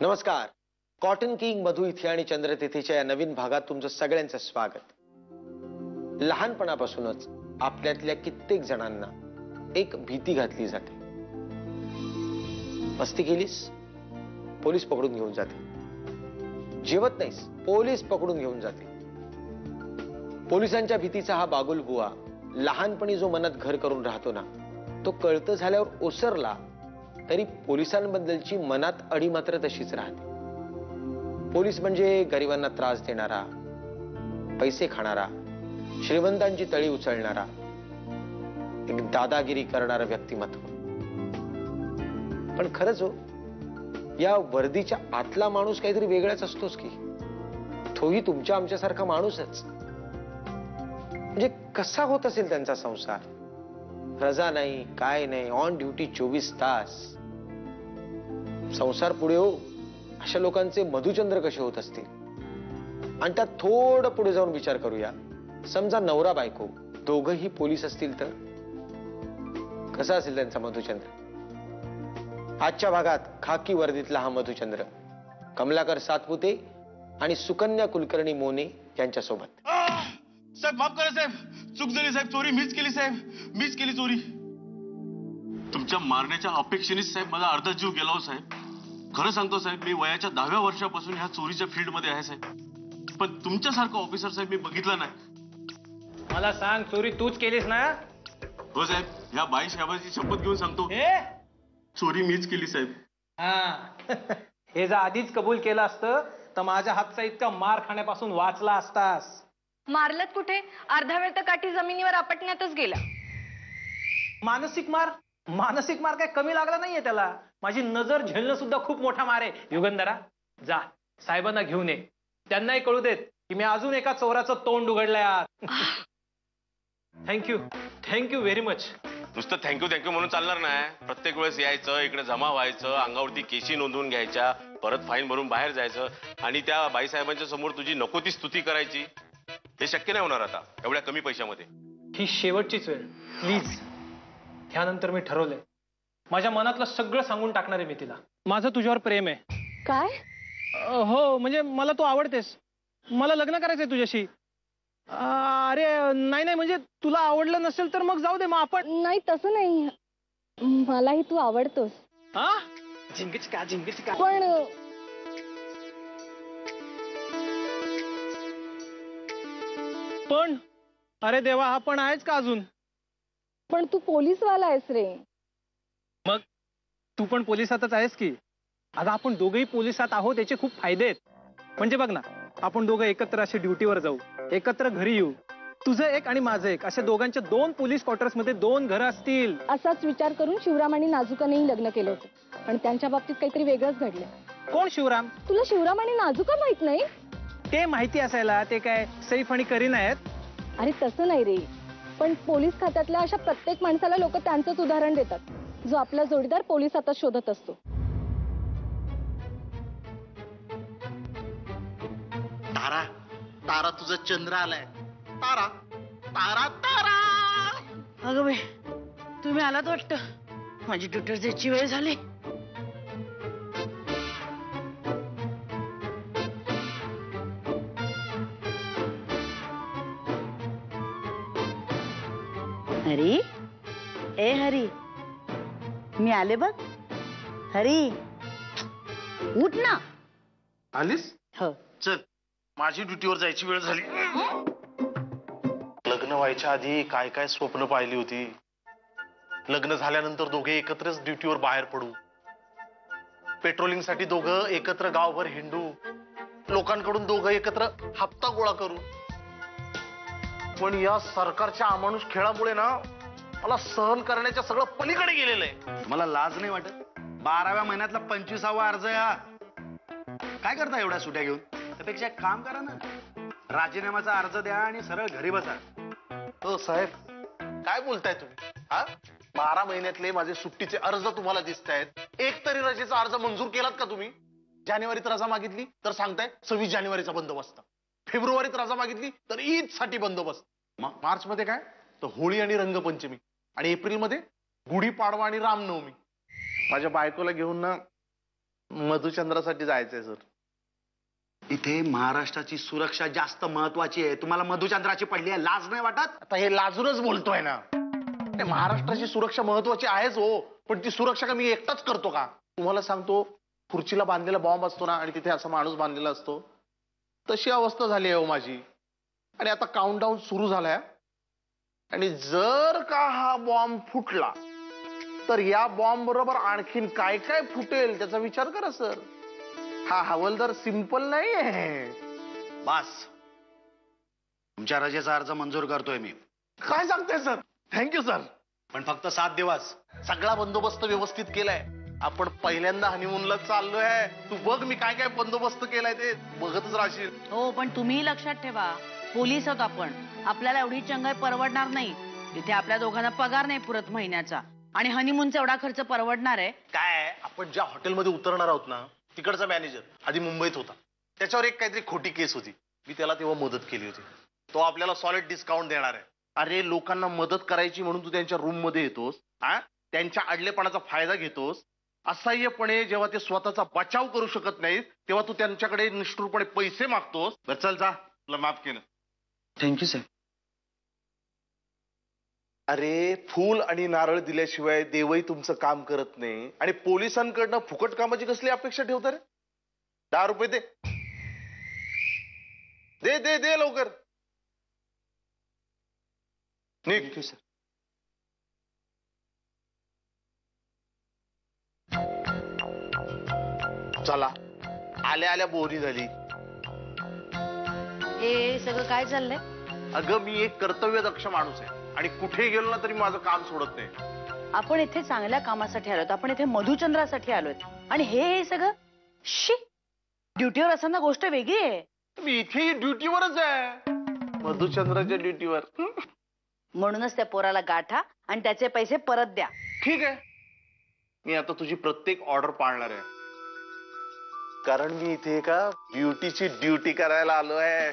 नमस्कार. Cotton king मधु इथे आणि चंद्रतिथीच्या या नवीन भागात तुमचं सगळ्यांचं स्वागत. लहानपणापासूनच आपल्यातल्या कित्येक जणांना एक भीती घातली जाते. मस्ती केलीस पोलीस पकडून घेऊन जाते, जेवत नाहीस पोलीस पकडून घेऊन जाते. पोलिसांच्या भीतीचा हा बागुल बुवा लहानपणी जो मनात घर करून राहतो ना, तो कळतं झाल्यावर ओसरला तरी पोलिसांबद्दलची मनात अडी मात्र तशीच राहते. पोलीस म्हणजे गरिबांना त्रास देणारा, पैसे खाणारा, श्रीमंतांची तळी उचलणारा, एक दादागिरी करणारा व्यक्तिमत्व. पण खरंच हो, या वर्दीच्या आतला माणूस काहीतरी वेगळाच असतोच की. तोही तुमच्या आमच्यासारखा माणूसच. म्हणजे कसा होत असेल त्यांचा संसार? रजा नाही, काय नाही, ऑन ड्युटी 24 तास. संसार पुढे हो, अशा लोकांचे मधुचंद्र कसे होत असतील? आणि त्यात थोडं पुढे जाऊन विचार करूया. समजा नवरा बायको दोघंही पोलीस असतील तर कसा असेल त्यांचा मधुचंद्र? आजच्या भागात खाकी वर्दीतला हा मधुचंद्र कमलाकर सातपुते आणि सुकन्या कुलकर्णी मोने यांच्या सोबत. साहेब माफ करा साहेब, चूक झाली साहेब, चोरी मीच केली साहेब, मीच केली चोरी. तुमच्या मारण्याच्या अपेक्षेनेच साहेब माझा अर्धा जीव गेला हो साहेब. खरं सांगतो साहेब, मी वयाच्या 10व्या वर्षापासून ह्या चोरीच्या फील्ड मध्ये आहे साहेब. पण तुमच्यासारखा ऑफिसर साहेब मी बघितला नाही. मला सांग, चोरी तूच केलीस ना? हो साहेब, ह्या बाई साहेबांची शपथ घेऊन सांगतो, चोरी मीच केली साहेब. हा हे जर आधीच कबूल केलं असतं तर माझ्या हातचा इतका मार खाण्यापासून वाचला असतास. मारलत कुठे? अर्धा वेळ तर काठी जमिनीवर आपटण्यातच गेला. मानसिक मार? मानसिक मार काय कमी लागला नाहीये त्याला. माझी नजर झेलणं सुद्धा खूप मोठा मार आहे. युगंधरा, जा साहेबांना घेऊन ये, त्यांनाही कळू देत की मी अजून एका चोराचं तोंड उघडलंय आज. Thank you, thank you very much. नुसतं थँक्यू थँक्यू म्हणून चालणार नाही. प्रत्येक वेळेस यायचं, इकडे जमा व्हायचं, अंगावरती केशी नोंदवून घ्यायच्या, परत फाईन भरून बाहेर जायचं आणि त्या बाईसाहेबांच्या समोर तुझी नको ती स्तुती करायची. हे शक्य नाही होणार आता एवढ्या कमी पैशामध्ये. ही शेवटचीच वेळ, प्लीज. त्यानंतर मी ठरवलंय, माझ्या मनातलं सगळं सांगून टाकणार आहे मी तिला. माझं तुझ्यावर प्रेम आहे. काय? हो, म्हणजे मला तू आवडतेस, मला लग्न करायचंय तुझ्याशी. अरे नाही नाही, म्हणजे तुला आवडलं नसेल तर मग जाऊ दे, मग आपण. नाही तसं नाही, मलाही तू आवडतोस. हा, झिंगचिका झिंगचिका. पण अरे देवा, हा पण आहेच का अजून? पण तू पोलीसवाला आहेस रे. मग तू पण पोलिसातच आहेस की. आता आपण दोघेही पोलिसात आहोत, याचे खूप फायदे आहेत. म्हणजे बघ ना, आपण दोघं एकत्र असे ड्युटीवर जाऊ, एकत्र घरी येऊ. तुझं एक आणि माझं एक, अशा दोघांच्या 2 पोलीस क्वार्टर्स मध्ये 2 घरं असतील. असाच विचार करून शिवराम आणि नाजुकानेही लग्न केलं होतं, पण त्यांच्या बाबतीत काहीतरी वेगळंच घडलं. कोण शिवराम? तुला शिवराम आणि नाजुका माहित नाही? ते माहिती असायला ते काय सैफ आणि करीना आहेत? अरे तसं नाही रे, पण पोलीस खात्यातल्या अशा प्रत्येक माणसाला लोक त्यांचंच उदाहरण देतात, जो आपला जोडीदार पोलिसातच शोधत असतो. तारा तारा, तुझा चंद्र आलाय. तारा तारा तारा. अगं बाई, तुम्ही आलात वाटतं. माझी ड्युटीवर जायची वेळ झाली. हरी, ए हरी, मी आले बघ. हरी, उठ ना. आलीस? हो. चल, माझी ड्युटीवर जायची वेळ झाली. लग्न व्हायच्या आधी काय काय स्वप्न पाहिली होती. लग्न झाल्यानंतर दोघे एकत्रच ड्युटीवर बाहेर पडू, पेट्रोलिंग साठी दोघं एकत्र गावभर हिंडू, लोकांकडून दोघं एकत्र हप्ता गोळा करू. पण या सरकारच्या अमानुष खेळामुळे ना, मला सहन करण्याच्या सगळं पलीकडे गेलेलं आहे. मला लाज नाही वाटत? 12व्या महिन्यातला 25वा अर्ज आहे हा. काय करता एवढ्या सुट्या घेऊन? त्यापेक्षा एक काम करा ना, राजीनाम्याचा अर्ज द्या आणि सरळ घरी बसा. हो साहेब, काय बोलताय तुम्ही? हा, 12 महिन्यातले माझे सुट्टीचे अर्ज तुम्हाला दिसत आहेत. एक तरी रजेचा अर्ज मंजूर केलात का तुम्ही? जानेवारीत रजा मागितली तर सांगताय 26 जानेवारीचा बंदोबस्त, फेब्रुवारीत रजा मागितली तर ईद साठी बंदोबस्त, मार्च मध्ये काय तर होळी आणि रंगपंचमी, आणि एप्रिल मध्ये गुढीपाडवा आणि रामनवमी. माझ्या बायकोला घेऊन ना मधुचंद्रासाठी जायचंय सर. इथे महाराष्ट्राची सुरक्षा जास्त महत्वाची आहे. तुम्हाला मधुचंद्राची पडली आहे, लाज नाही वाटत? आता हे लाजूनच बोलतोय ना. नाही, महाराष्ट्राची सुरक्षा महत्वाची आहेच हो, पण ती सुरक्षा का मी एकटाच करतो का? तुम्हाला सांगतो, खुर्चीला बांधलेला बॉम्ब असतो ना, आणि तिथे असा माणूस बांधलेला असतो, तशी अवस्था झाली आहे हो माझी. आणि आता काउंटडाऊन सुरू झालाय, आणि जर का हा बॉम्ब फुटला तर या बॉम्ब बरोबर आणखीन काय काय फुटेल त्याचा विचार करा सर. हा हवालदार सिंपल नाही आहे. बस, तुमच्या रजेचा अर्ज मंजूर करतोय मी. काय सांगताय सर? Thank you sir. पण फक्त 7 दिवस. सगळा बंदोबस्त व्यवस्थित केलाय. आपण पहिल्यांदा हनीमूनला चाललोय. तू बघ मी काय काय बंदोबस्त केलाय ते बघतच राहशील. हो, पण तुम्ही लक्षात ठेवा, पोलीस आहोत आपण. आपल्याला एवढी चंगाई परवडणार नाही. इथे आपल्या दोघांना पगार नाही पुरत महिन्याचा, आणि हनीमूनचा एवढा खर्च परवडणार आहे? काय आपण ज्या हॉटेलमध्ये उतरणार आहोत ना, तिकडचा मॅनेजर आधी मुंबईत होता. त्याच्यावर एक काहीतरी खोटी केस होती. मी त्याला तेव्हा मदत केली होती. तो आपल्याला सॉलिड डिस्काउंट देणार आहे. अरे, लोकांना मदत करायची म्हणून तू त्यांच्या रूम मध्ये येतोस, त्यांच्या अडलेपणाचा फायदा घेतोस. असह्यपणे जेव्हा ते स्वतःचा बचाव करू शकत नाहीत तेव्हा तू त्यांच्याकडे निष्ठुरपणे पैसे मागतोस. बरं चल जा, तुला माफ केलं. थँक्यू साहेब. अरे, फूल आणि नारळ दिल्याशिवाय देवही तुमचं काम करत नाही, आणि पोलिसांकडनं फुकट कामाची कसली अपेक्षा ठेवता रे? 10 रुपये दे. दे दे दे लवकर. निघ. सर. चला, आल्या आल्या बोरी झाली. हे सगळं काय चाललंय? अगं, मी एक कर्तव्यदक्ष माणूस आहे, आणि कुठे गेलो ना तरी माझं काम सोडत नाही. आपण इथे चांगल्या कामासाठी आलोत. आपण इथे मधुचंद्रासाठी आलोत, आणि हे सगळं शी. ड्युटीवर असताना गोष्ट वेगळी आहे. मी इथेही ड्युटीवरच आहे, मधुचंद्राच्या ड्युटीवर. म्हणूनच त्या पोराला गाठा आणि त्याचे पैसे परत द्या. ठीक आहे, मी आता तुझी प्रत्येक ऑर्डर पाळणार आहे, कारण मी इथे एका ब्युटीची ड्युटी करायला आलो आहे.